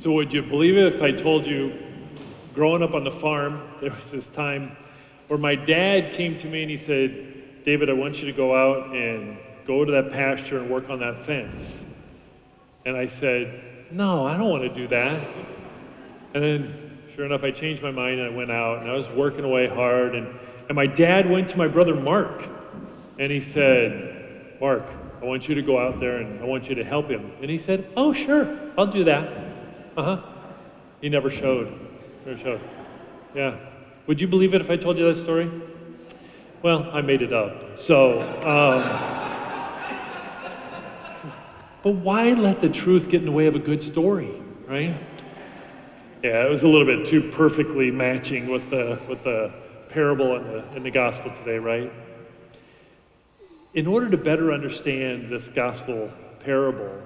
So would you believe it if I told you, growing up on the farm, there was this time where my dad came to me and he said, David, I want you to go out and go to that pasture and work on that fence. And I said, no, I don't want to do that. And then, sure enough, I changed my mind and I went out and I was working away hard. And my dad went to my brother Mark and he said, Mark, I want you to go out there and I want you to help him. And he said, oh, sure, I'll do that. He never showed. Yeah. Would you believe it if I told you that story? Well, I made it up. So, but why let the truth get in the way of a good story, right? Yeah, it was a little bit too perfectly matching with the parable in the gospel today, right? In order to better understand this gospel parable,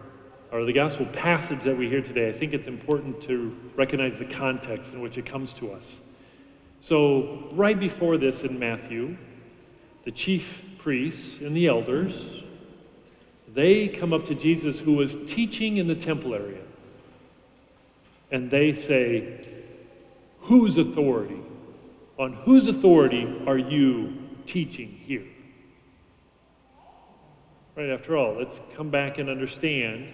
or the gospel passage that we hear today, I think it's important to recognize the context in which it comes to us. So, right before this in Matthew, the chief priests and the elders, they come up to Jesus who was teaching in the temple area. And they say, whose authority? On whose authority are you teaching here? Right, after all, let's come back and understand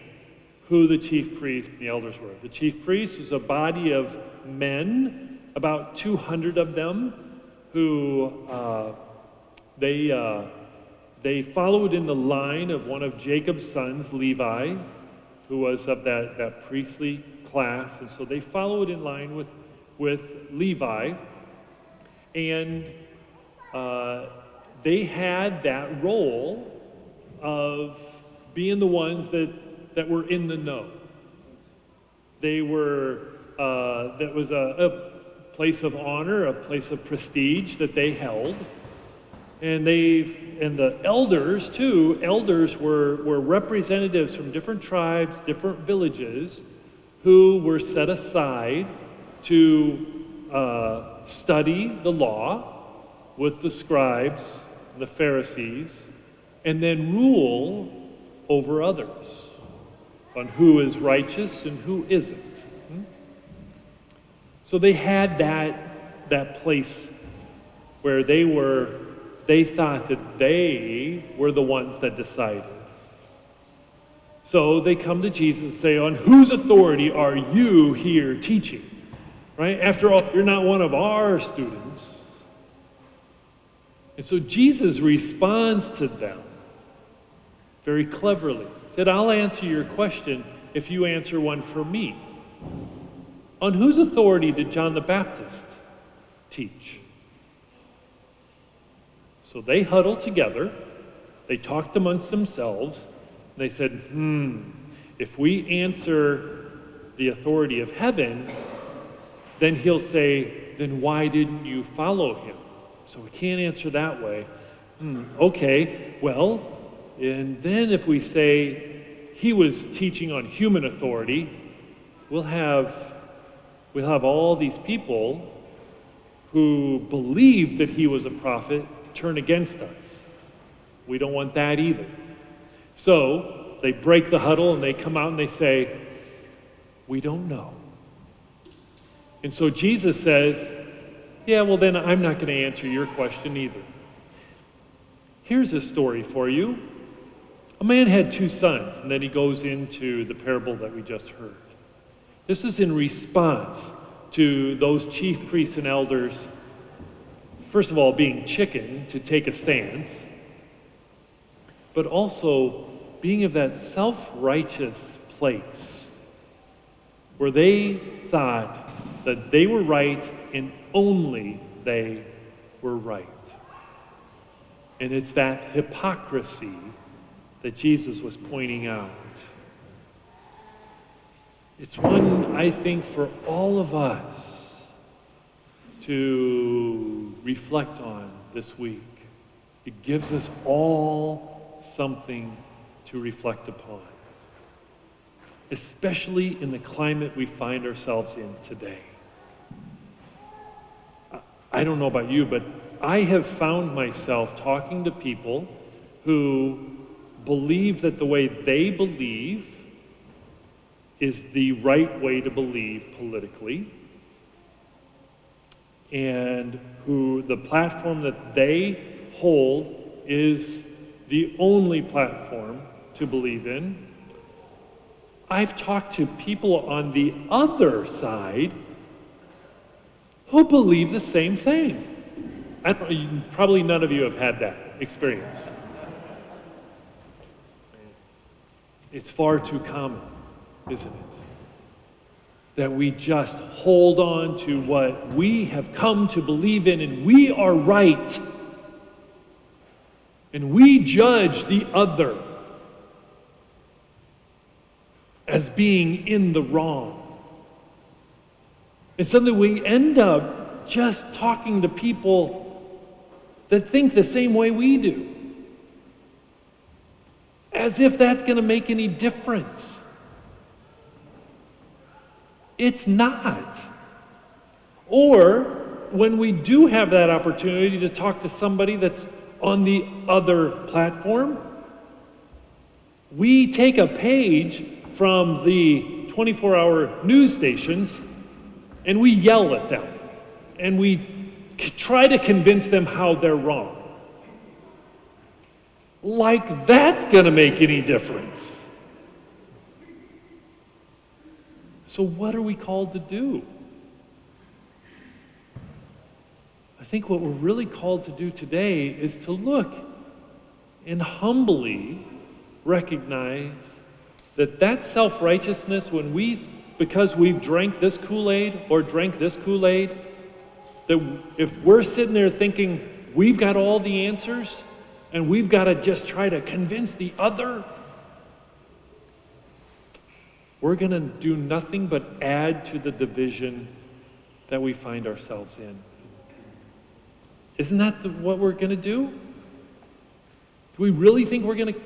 who the chief priests and the elders were. The chief priests was a body of men, about 200 of them, who they followed in the line of one of Jacob's sons, Levi, who was of that priestly class, and so they followed in line with Levi, and they had that role of being the ones that were in the know. They were, that was a place of honor, a place of prestige that they held. And the elders too, elders were representatives from different tribes, different villages, who were set aside to study the law with the scribes, the Pharisees, and then rule over others on who is righteous and who isn't. So they had that place where they thought that they were the ones that decided. So they come to Jesus and say, on whose authority are you here teaching? Right? After all, you're not one of our students. And so Jesus responds to them very cleverly. He said, I'll answer your question if you answer one for me. On whose authority did John the Baptist teach? So they huddled together, they talked amongst themselves, and they said, if we answer the authority of heaven, then he'll say, then why didn't you follow him? So we can't answer that way. Okay, well, and then if we say he was teaching on human authority, we'll have all these people who believed that he was a prophet turn against us. We don't want that either. So they break the huddle and they come out and they say, we don't know. And so Jesus says, yeah, well then I'm not going to answer your question either. Here's a story for you. A man had 2 sons, and then he goes into the parable that we just heard. This is in response to those chief priests and elders, first of all, being chicken to take a stance, but also being of that self-righteous place where they thought that they were right and only they were right. And it's that hypocrisy that Jesus was pointing out. It's one, I think, for all of us to reflect on this week. It gives us all something to reflect upon, especially in the climate we find ourselves in today. I don't know about you, but I have found myself talking to people who believe that the way they believe is the right way to believe politically, and who the platform that they hold is the only platform to believe in. I've talked to people on the other side who believe the same thing. Probably none of you have had that experience. It's far too common, isn't it? That we just hold on to what we have come to believe in, and we are right. And we judge the other as being in the wrong. And suddenly we end up just talking to people that think the same way we do, as if that's going to make any difference. It's not. Or when we do have that opportunity to talk to somebody that's on the other platform, we take a page from the 24-hour news stations and we yell at them and we try to convince them how they're wrong. Like that's going to make any difference. So what are we called to do? I think what we're really called to do today is to look and humbly recognize that self-righteousness, because we've drank this Kool-Aid or drank this Kool-Aid, that if we're sitting there thinking we've got all the answers and we've got to just try to convince the other, we're going to do nothing but add to the division that we find ourselves in. Isn't that what we're going to do? Do we really think we're going to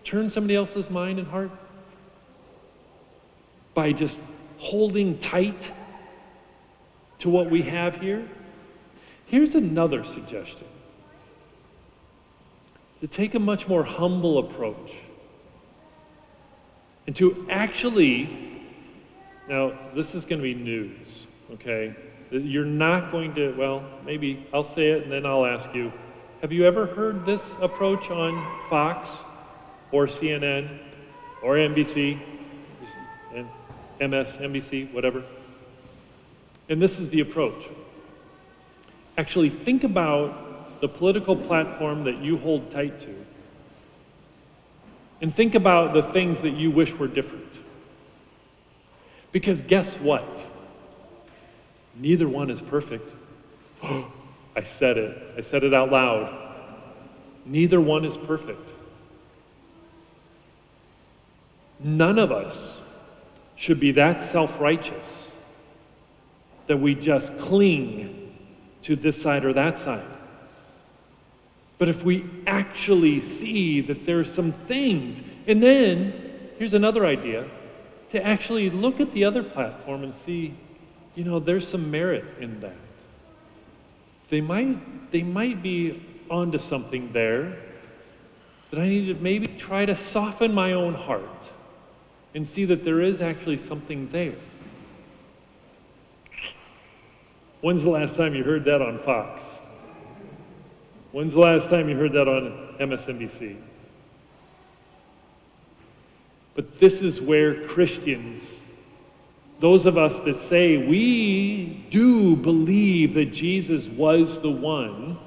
turn somebody else's mind and heart by just holding tight to what we have here? Here's another suggestion. To take a much more humble approach and to actually, now this is going to be news, okay? You're not going to, well, maybe I'll say it and then I'll ask you, have you ever heard this approach on Fox or CNN or NBC, and MSNBC, whatever? And this is the approach. Actually, think about the political platform that you hold tight to, and think about the things that you wish were different. Because guess what? Neither one is perfect. I said it. I said it out loud. Neither one is perfect. None of us should be that self-righteous that we just cling to this side or that side. But if we actually see that there are some things, and then, here's another idea, to actually look at the other platform and see, there's some merit in that. They might be onto something there, but I need to maybe try to soften my own heart and see that there is actually something there. When's the last time you heard that on Fox? When's the last time you heard that on MSNBC? But this is where Christians, those of us that say we do believe that Jesus was the one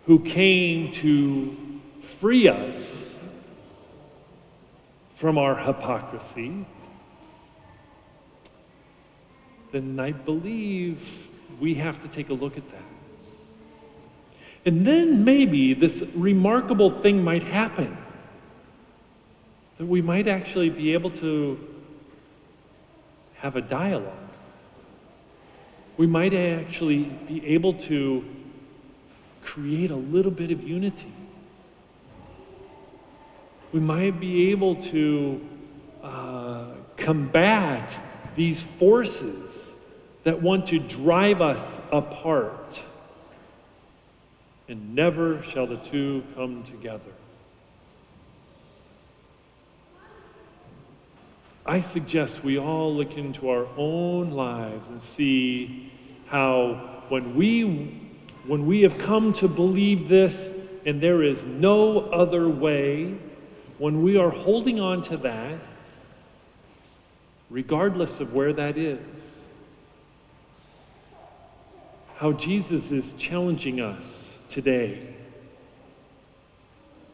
who came to free us from our hypocrisy, then I believe we have to take a look at that. And then maybe this remarkable thing might happen, that we might actually be able to have a dialogue. We might actually be able to create a little bit of unity. We might be able to combat these forces that want to drive us apart. And never shall the two come together. I suggest we all look into our own lives and see how when we have come to believe this and there is no other way, when we are holding on to that, regardless of where that is, how Jesus is challenging us today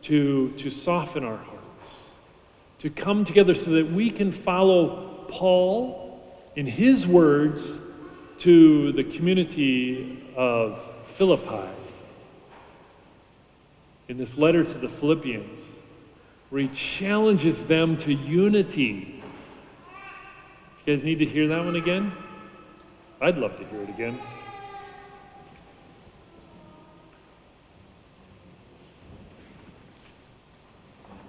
to soften our hearts, to come together so that we can follow Paul in his words to the community of Philippi in this letter to the Philippians, where he challenges them to unity. You guys need to hear that one again? I'd love to hear it again.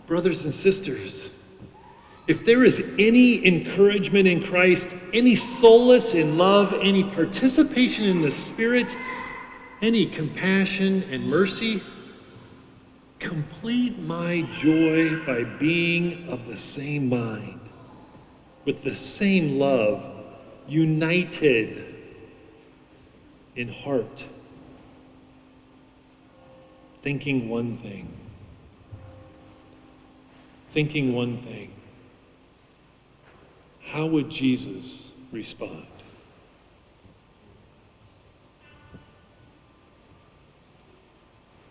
Brothers and sisters, if there is any encouragement in Christ, any solace in love, any participation in the Spirit, any compassion and mercy, complete my joy by being of the same mind, with the same love, united in heart, thinking one thing. Thinking one thing. How would Jesus respond?